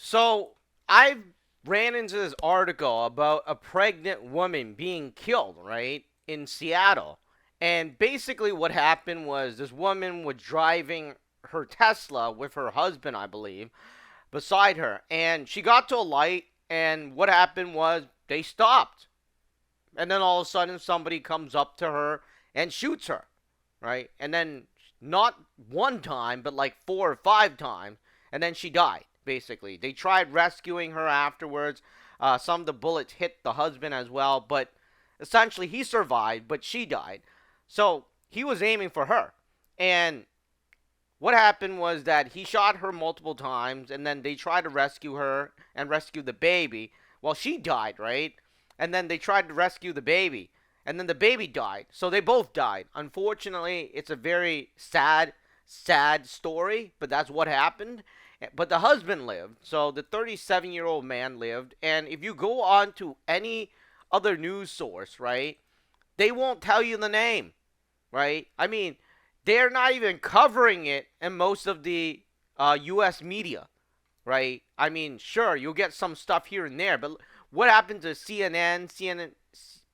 So I ran into this article about a pregnant woman being killed, right, in Seattle. And basically, what happened was this woman was driving her Tesla with her husband, I believe, beside her. And she got to a light, and what happened was they stopped. And then all of a sudden, somebody comes up to her and shoots her, right? And then not one time, but like 4 or 5 times, and then she died. Basically, they tried rescuing her afterwards. Some of the bullets hit the husband as well, but essentially he survived, but she died. So he was aiming for her, and what happened was that he shot her multiple times, and then they tried to rescue her and rescue the baby. Well, she died, right? And then they tried to rescue the baby, and then the baby died. So they both died. Unfortunately, it's a very sad story, but that's what happened. But the husband lived, so the 37-year-old man lived. And if you go on to any other news source, right, they won't tell you the name, right? I mean, they're not even covering it in most of the U.S. media, right? I mean, sure, you'll get some stuff here and there, but what happened to CNN,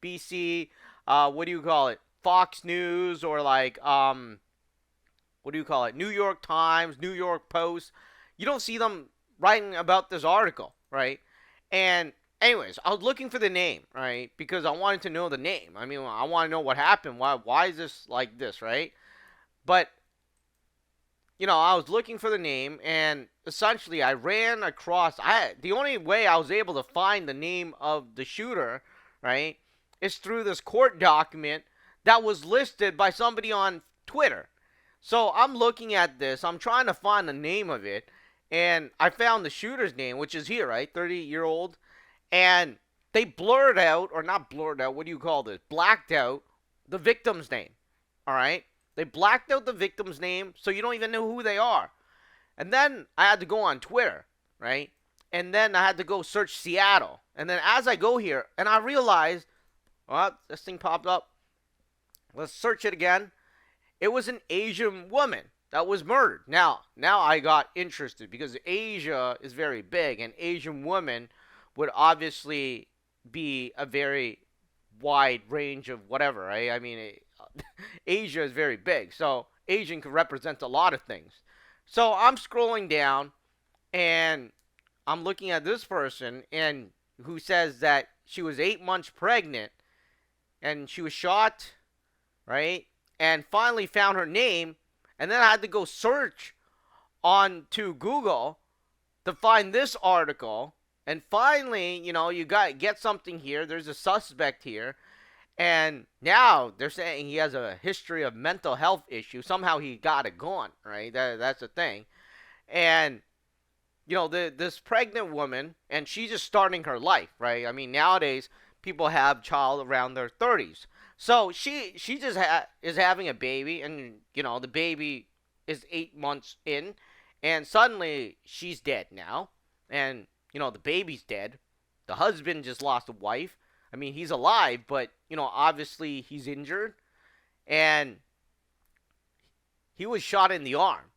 CNBC, what do you call it, Fox News, or like what do you call it, New York Times, New York Post? You don't see them writing about this article, right? And anyways, I was looking for the name, right? Because I wanted to know the name. I mean, I want to know what happened. Why is this like this, right? But I was looking for the name, and essentially, I ran across. The only way I was able to find the name of the shooter, right, is through this court document that was listed by somebody on Twitter. So I'm looking at this. I'm trying to find the name of it, and I found the shooter's name, which is here, right, 30-year-old, and they blurred out, or not blurred out. What do you call this? Blacked out the victim's name. All right. They blacked out the victim's name, so you don't even know who they are. And then I had to go on Twitter, right? And then I had to go search Seattle. And then as I go here, and I realized, well, this thing popped up. Let's search it again. It was an Asian woman that was murdered. Now I got interested because Asia is very big, and Asian women would obviously be a very wide range of whatever, right? I mean, Asia is very big, so Asian can represent a lot of things. So I'm scrolling down, and I'm looking at this person, and who says that she was 8 months pregnant, and she was shot, right? And finally found her name, and then I had to go search onto Google to find this article. And finally, you got to get something here. There's a suspect here. And now they're saying he has a history of mental health issues. Somehow he got it gone, right? That's the thing. And this pregnant woman, and she's just starting her life, right? I mean, nowadays people have child around their 30s. So she just is having a baby, and the baby is 8 months in, and suddenly she's dead now, and the baby's dead. The husband just lost a wife. I mean, he's alive, but obviously he's injured, and he was shot in the arm.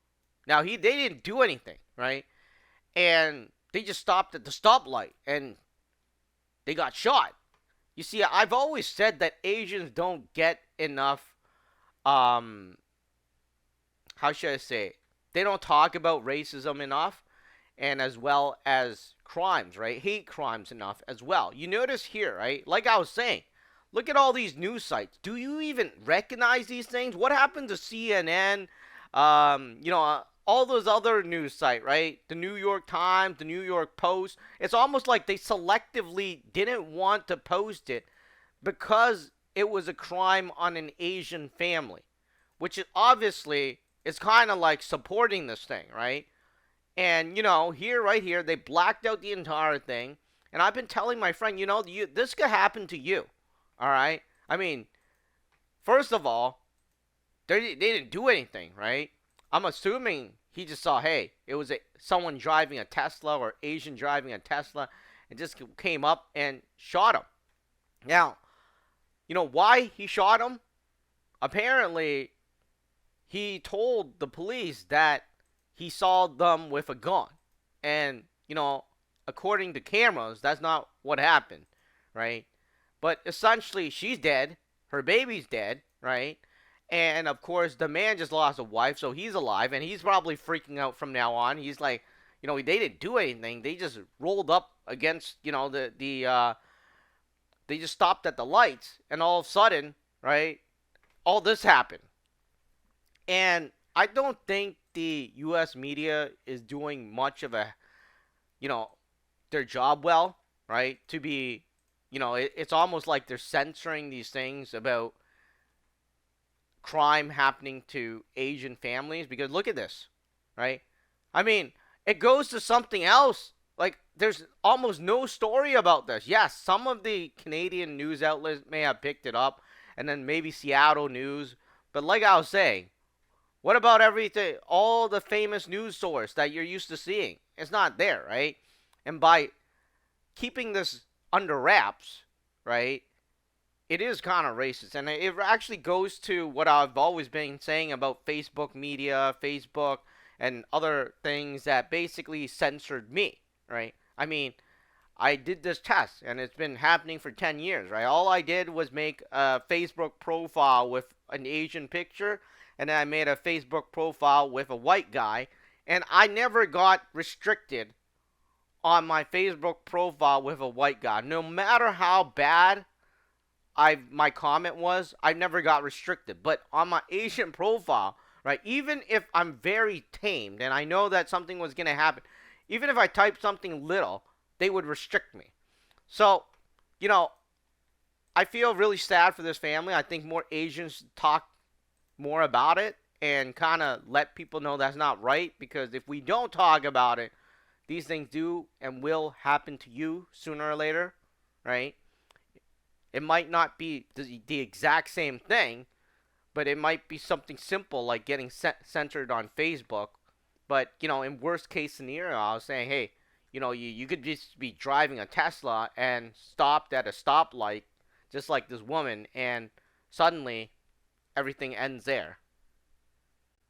Now they didn't do anything, right? And they just stopped at the stoplight, and they got shot. You see, I've always said that Asians don't get enough. How should I say it? They don't talk about racism enough, and as well as crimes, right? Hate crimes enough as well. You notice here, right? Like I was saying, look at all these news sites. Do you even recognize these things? What happened to CNN? All those other news sites, right? The New York Times, the New York Post. It's almost like they selectively didn't want to post it because it was a crime on an Asian family, which is obviously is kind of like supporting this thing, right? And here, right here, they blacked out the entire thing. And I've been telling my friend, this could happen to you. All right. I mean, first of all, they didn't do anything, right? I'm assuming he just saw, hey, it was someone driving a Tesla or Asian driving a Tesla, and just came up and shot him. Now, why he shot him? Apparently, he told the police that he saw them with a gun. And, you know, according to cameras, that's not what happened, right? But essentially, she's dead. Her baby's dead, right? And of course, the man just lost a wife, so he's alive, and he's probably freaking out from now on. He's like, they didn't do anything. They just rolled up against, they just stopped at the lights, and all of a sudden, right, all this happened. And I don't think the U.S. media is doing much of you know, their job well, right? To be, it's almost like they're censoring these things about crime happening to Asian families because look at this, right? I mean, it goes to something else. Like, there's almost no story about this. Yes, some of the Canadian news outlets may have picked it up, and then maybe Seattle News. But like I was saying, what about everything, all the famous news source that you're used to seeing? It's not there, right? And by keeping this under wraps, right, it is kind of racist. And it actually goes to what I've always been saying about Facebook media, Facebook, and other things that basically censored me, right? I mean, I did this test, and it's been happening for 10 years, right? All I did was make a Facebook profile with an Asian picture, and then I made a Facebook profile with a white guy, and I never got restricted on my Facebook profile with a white guy. No matter how bad my comment was, I never got restricted. But on my Asian profile, right, even if I'm very tamed and I know that something was gonna happen, even if I typed something little, they would restrict me. So, you know, I feel really sad for this family. I think more Asians talk more about it and kind of let people know that's not right because if we don't talk about it, these things do and will happen to you sooner or later, right? It might not be the exact same thing, but it might be something simple like getting censored on Facebook. But, in worst case scenario, I was saying, hey, you could just be driving a Tesla and stopped at a stoplight, just like this woman, and suddenly everything ends there.